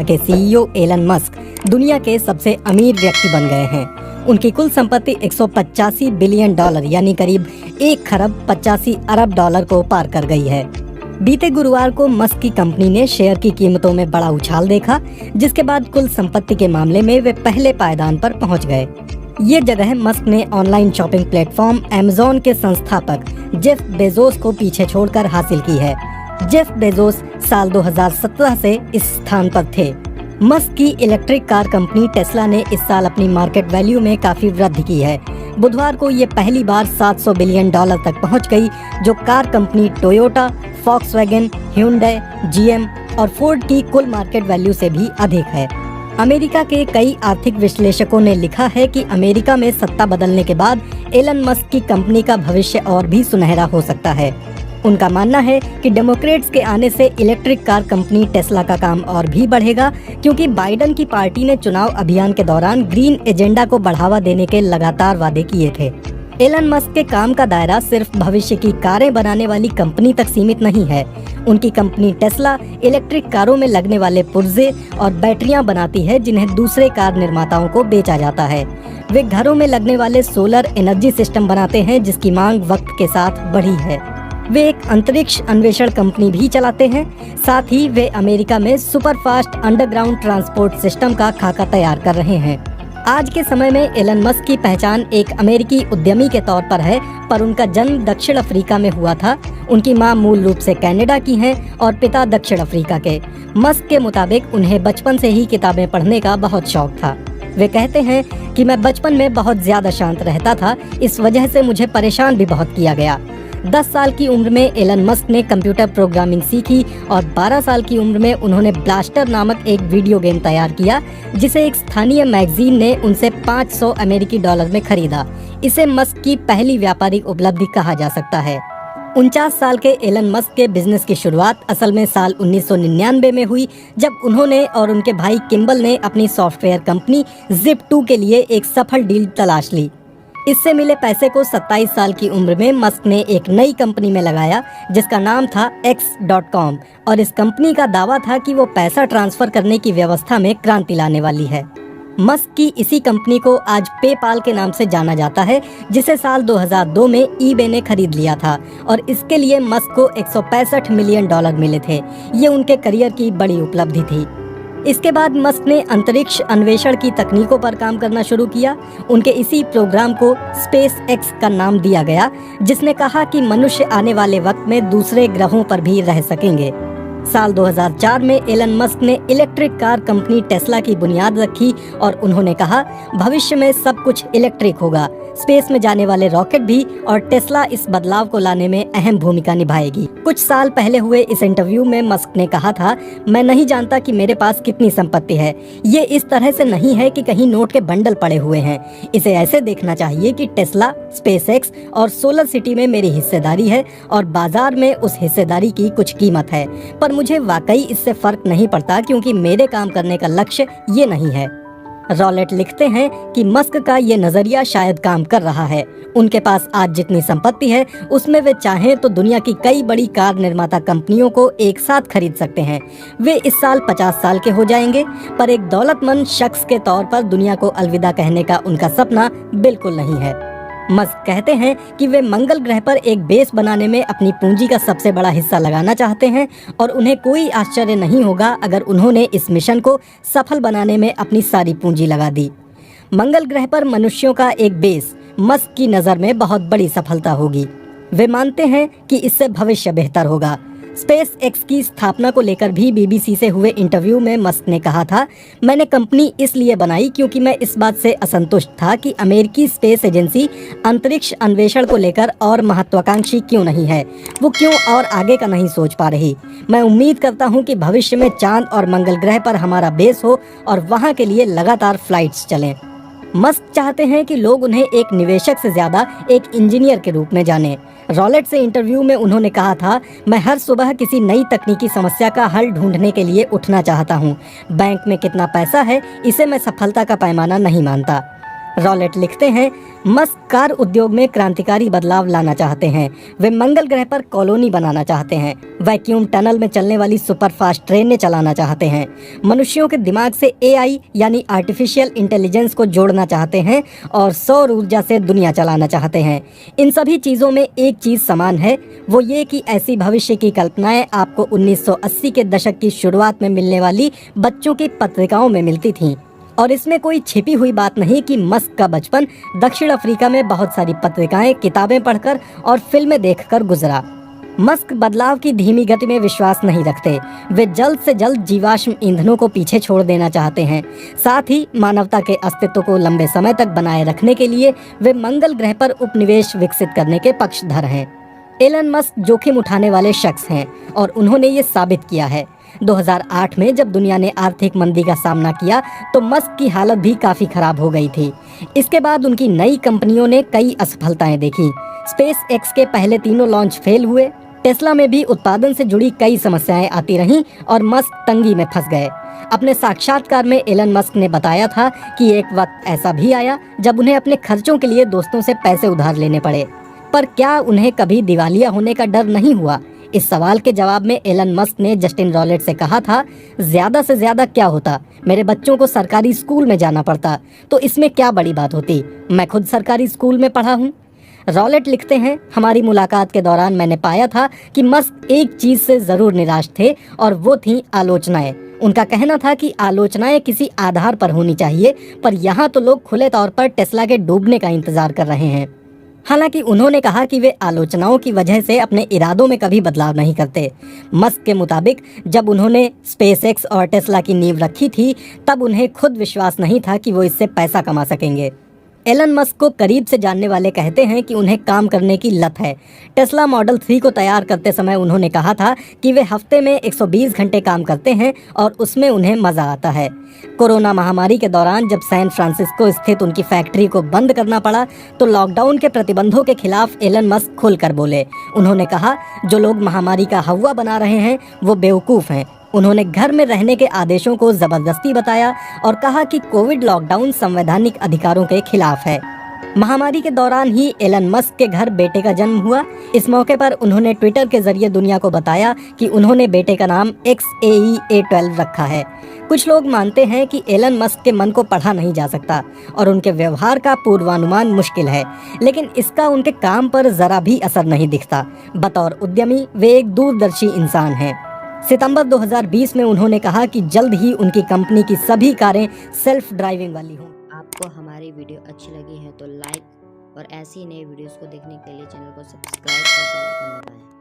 के CEO Elon Musk दुनिया के सबसे अमीर व्यक्ति बन गए हैं। उनकी कुल संपत्ति 185 बिलियन डॉलर यानी करीब 1 खरब 85 अरब डॉलर को पार कर गई है। बीते गुरुवार को मस्क की कंपनी ने शेयर की कीमतों में बड़ा उछाल देखा, जिसके बाद कुल संपत्ति के मामले में वे पहले पायदान पर पहुंच गए। ये जगह मस्क ने ऑनलाइन शॉपिंग प्लेटफॉर्म अमेज़न के संस्थापक जेफ बेजोस को पीछे छोड़कर हासिल की है। जेफ बेजोस साल 2017 से इस स्थान पर थे। मस्क की इलेक्ट्रिक कार कंपनी टेस्ला ने इस साल अपनी मार्केट वैल्यू में काफी वृद्धि की है। बुधवार को ये पहली बार 700 बिलियन डॉलर तक पहुंच गई, जो car company Toyota, Volkswagen, hyundai, GM और फोर्ड की कुल मार्केट वैल्यू से भी अधिक है। अमेरिका के कई आर्थिक विश्लेषकों ने लिखा है कि अमेरिका में सत्ता बदलने के बाद एलन मस्क की कंपनी का भविष्य और भी सुनहरा हो सकता है। उनका मानना है कि डेमोक्रेट्स के आने से इलेक्ट्रिक कार कंपनी टेस्ला का काम और भी बढ़ेगा, क्योंकि बाइडेन की पार्टी ने चुनाव अभियान के दौरान ग्रीन एजेंडा को बढ़ावा देने के लगातार वादे किए थे। एलन मस्क के काम का दायरा सिर्फ भविष्य की कारें बनाने वाली कंपनी तक सीमित नहीं है। उनकी कंपनी टेस्ला इलेक्ट्रिक कारों में लगने वाले पुर्जे और बैटरियां बनाती है, जिन्हें दूसरे कार निर्माताओं को बेचा जाता है। वे घरों में लगने वाले सोलर एनर्जी सिस्टम बनाते हैं, जिसकी मांग वक्त के साथ बढ़ी है। वे एक अंतरिक्ष अन्वेषण कंपनी भी चलाते हैं। साथ ही वे अमेरिका में सुपरफास्ट अंडरग्राउंड ट्रांसपोर्ट सिस्टम का खाका तैयार कर रहे हैं। आज के समय में एलन मस्क की पहचान एक अमेरिकी उद्यमी के तौर पर है, पर उनका जन्म दक्षिण अफ्रीका में हुआ था। उनकी मां मूल रूप से कनाडा की हैं और पिता दक्षिण अफ्रीका के। मस्क के मुताबिक उन्हें बचपन से ही किताबें पढ़ने का बहुत शौक था। वे कहते हैं कि मैं बचपन में बहुत ज्यादा शांत रहता था, इस वजह से मुझे परेशान भी बहुत किया गया। 10 साल की उम्र में एलन मस्क ने कंप्यूटर प्रोग्रामिंग सीखी और 12 साल की उम्र में उन्होंने ब्लास्टर नामक एक वीडियो गेम तैयार किया, जिसे एक स्थानीय मैगजीन ने उनसे 500 अमेरिकी डॉलर में खरीदा। इसे मस्क की पहली व्यापारिक उपलब्धि कहा जा सकता है। 49 साल के एलन मस्क के बिजनेस की शुरुआत असल में साल 1999 में हुई, जब उन्होंने और उनके भाई किम्बल ने अपनी सॉफ्टवेयर कंपनी Zip2 के लिए एक सफल डील तलाश ली। इससे मिले पैसे को 27 साल की उम्र में मस्क ने एक नई कंपनी में लगाया, जिसका नाम था X.com, और इस कंपनी का दावा था कि वो पैसा ट्रांसफर करने की व्यवस्था में क्रांति लाने वाली है। मस्क की इसी कंपनी को आज पेपाल के नाम से जाना जाता है, जिसे साल 2002 में eBay ने खरीद लिया था और इसके लिए मस्क को 165 मिलियन डॉलर मिले थे। ये उनके करियर की बड़ी उपलब्धि थी। इसके बाद मस्क ने अंतरिक्ष अन्वेषण की तकनीकों पर काम करना शुरू किया। उनके इसी प्रोग्राम को स्पेस एक्स का नाम दिया गया, जिसने कहा कि मनुष्य आने वाले वक्त में दूसरे ग्रहों पर भी रह सकेंगे। साल 2004 में एलन मस्क ने इलेक्ट्रिक कार कंपनी टेस्ला की बुनियाद रखी और उन्होंने कहा, भविष्य में सब कुछ इलेक्ट्रिक होगा, स्पेस में जाने वाले रॉकेट भी, और टेस्ला इस बदलाव को लाने में अहम भूमिका निभाएगी। कुछ साल पहले हुए इस इंटरव्यू में मस्क ने कहा था, मैं नहीं जानता कि मेरे पास कितनी संपत्ति है। ये इस तरह से नहीं है कि कहीं नोट के बंडल पड़े हुए हैं। इसे ऐसे देखना चाहिए कि टेस्ला, स्पेस एक्स और सोलर सिटी में मेरी हिस्सेदारी है और बाजार में उस हिस्सेदारी की कुछ कीमत है, पर मुझे वाकई इससे फर्क नहीं पड़ता, क्योंकि मेरे काम करने का लक्ष्य ये नहीं है। रॉलेट लिखते हैं कि मस्क का ये नजरिया शायद काम कर रहा है। उनके पास आज जितनी संपत्ति है, उसमें वे चाहें तो दुनिया की कई बड़ी कार निर्माता कंपनियों को एक साथ खरीद सकते हैं। वे इस साल 50 साल के हो जाएंगे, पर एक दौलतमंद शख्स के तौर पर दुनिया को अलविदा कहने का उनका सपना बिल्कुल नहीं है। मस्क कहते हैं कि वे मंगल ग्रह पर एक बेस बनाने में अपनी पूंजी का सबसे बड़ा हिस्सा लगाना चाहते हैं और उन्हें कोई आश्चर्य नहीं होगा अगर उन्होंने इस मिशन को सफल बनाने में अपनी सारी पूंजी लगा दी। मंगल ग्रह पर मनुष्यों का एक बेस मस्क की नज़र में बहुत बड़ी सफलता होगी। वे मानते हैं कि इससे भविष्य बेहतर होगा। स्पेस एक्स की स्थापना को लेकर भी BBC से हुए इंटरव्यू में मस्क ने कहा था, मैंने कंपनी इसलिए बनाई क्योंकि मैं इस बात से असंतुष्ट था कि अमेरिकी स्पेस एजेंसी अंतरिक्ष अन्वेषण को लेकर और महत्वाकांक्षी क्यों नहीं है, वो क्यों और आगे का नहीं सोच पा रही। मैं उम्मीद करता हूं कि भविष्य में चांद और मंगल ग्रह पर हमारा बेस हो और वहां के लिए लगातार फ्लाइट्स चलें। मस्क चाहते हैं कि लोग उन्हें एक निवेशक से ज्यादा एक इंजीनियर के रूप में जानें। रॉलेट से इंटरव्यू में उन्होंने कहा था, मैं हर सुबह किसी नई तकनीकी समस्या का हल ढूंढने के लिए उठना चाहता हूं। बैंक में कितना पैसा है, इसे मैं सफलता का पैमाना नहीं मानता। रॉलेट लिखते हैं, मस्क कार उद्योग में क्रांतिकारी बदलाव लाना चाहते हैं। वे मंगल ग्रह पर कॉलोनी बनाना चाहते हैं। वैक्यूम टनल में चलने वाली सुपरफास्ट ट्रेनें चलाना चाहते हैं। मनुष्यों के दिमाग से एआई यानी आर्टिफिशियल इंटेलिजेंस को जोड़ना चाहते हैं और सौर ऊर्जा से दुनिया चलाना चाहते हैं। इन सभी चीज़ों में एक चीज़ समान है, वो ये कि ऐसी भविष्य की कल्पनाएं आपको 1980 के दशक की शुरुआत में मिलने वाली बच्चों की पत्रिकाओं में मिलती थीं। और इसमें कोई छिपी हुई बात नहीं कि मस्क का बचपन दक्षिण अफ्रीका में बहुत सारी पत्रिकाएं, किताबें पढ़कर और फिल्में देखकर गुजरा। मस्क बदलाव की धीमी गति में विश्वास नहीं रखते। वे जल्द से जल्द जीवाश्म ईंधनों को पीछे छोड़ देना चाहते हैं। साथ ही मानवता के अस्तित्व को लंबे समय तक बनाए रखने के लिए वे मंगल ग्रह पर उपनिवेश विकसित करने के पक्षधर हैं। एलन मस्क जोखिम उठाने वाले शख्स हैं और उन्होंने ये साबित किया है। 2008 में जब दुनिया ने आर्थिक मंदी का सामना किया तो मस्क की हालत भी काफ़ी खराब हो गई थी। इसके बाद उनकी नई कंपनियों ने कई असफलताएं देखी। स्पेस एक्स के पहले तीनों लॉन्च फेल हुए। टेस्ला में भी उत्पादन से जुड़ी कई समस्याएं आती रहीं और मस्क तंगी में फंस गए। अपने साक्षात्कार में एलन मस्क ने बताया था कि एक वक्त ऐसा भी आया जब उन्हें अपने खर्चों के लिए दोस्तों से पैसे उधार लेने पड़े। पर क्या उन्हें कभी दिवालिया होने का डर नहीं हुआ? इस सवाल के जवाब में एलन मस्क ने जस्टिन रॉलेट से कहा था, ज्यादा से ज्यादा क्या होता, मेरे बच्चों को सरकारी स्कूल में जाना पड़ता, तो इसमें क्या बड़ी बात होती, मैं खुद सरकारी स्कूल में पढ़ा हूँ। रॉलेट लिखते हैं, हमारी मुलाकात के दौरान मैंने पाया था कि मस्क एक चीज से जरूर निराश थे और वो थी आलोचनाएं। उनका कहना था कि आलोचनाएं किसी आधार पर होनी चाहिए, पर यहाँ तो लोग खुले तौर पर टेस्ला के डूबने का इंतजार कर रहे हैं। हालांकि उन्होंने कहा कि वे आलोचनाओं की वजह से अपने इरादों में कभी बदलाव नहीं करते। मस्क के मुताबिक जब उन्होंने स्पेस एक्स और टेस्ला की नींव रखी थी तब उन्हें खुद विश्वास नहीं था कि वो इससे पैसा कमा सकेंगे। एलन मस्क को करीब से जानने वाले कहते हैं कि उन्हें काम करने की लत है। टेस्ला मॉडल 3 को तैयार करते समय उन्होंने कहा था कि वे हफ्ते में 120 घंटे काम करते हैं और उसमें उन्हें मज़ा आता है। कोरोना महामारी के दौरान जब सैन फ्रांसिस्को स्थित उनकी फैक्ट्री को बंद करना पड़ा तो लॉकडाउन के प्रतिबंधों के खिलाफ एलन मस्क खुलकर बोले। उन्होंने कहा, जो लोग महामारी का हवा बना रहे हैं वो बेवकूफ़ हैं। उन्होंने घर में रहने के आदेशों को जबरदस्ती बताया और कहा कि कोविड लॉकडाउन संवैधानिक अधिकारों के खिलाफ है। महामारी के दौरान ही एलन मस्क के घर बेटे का जन्म हुआ। इस मौके पर उन्होंने ट्विटर के जरिए दुनिया को बताया कि उन्होंने बेटे का नाम XAEA12 रखा है। कुछ लोग मानते हैं कि एलन मस्क के मन को पढ़ा नहीं जा सकता और उनके व्यवहार का पूर्वानुमान मुश्किल है, लेकिन इसका उनके काम पर जरा भी असर नहीं दिखता। बतौर उद्यमी वे एक दूरदर्शी इंसान हैं। सितंबर 2020 में उन्होंने कहा कि जल्द ही उनकी कंपनी की सभी कारें सेल्फ ड्राइविंग वाली हों। आपको हमारी वीडियो अच्छी लगी है तो लाइक और ऐसी नई वीडियोस को देखने के लिए चैनल को सब्सक्राइब और बेल आइकन दबाएं।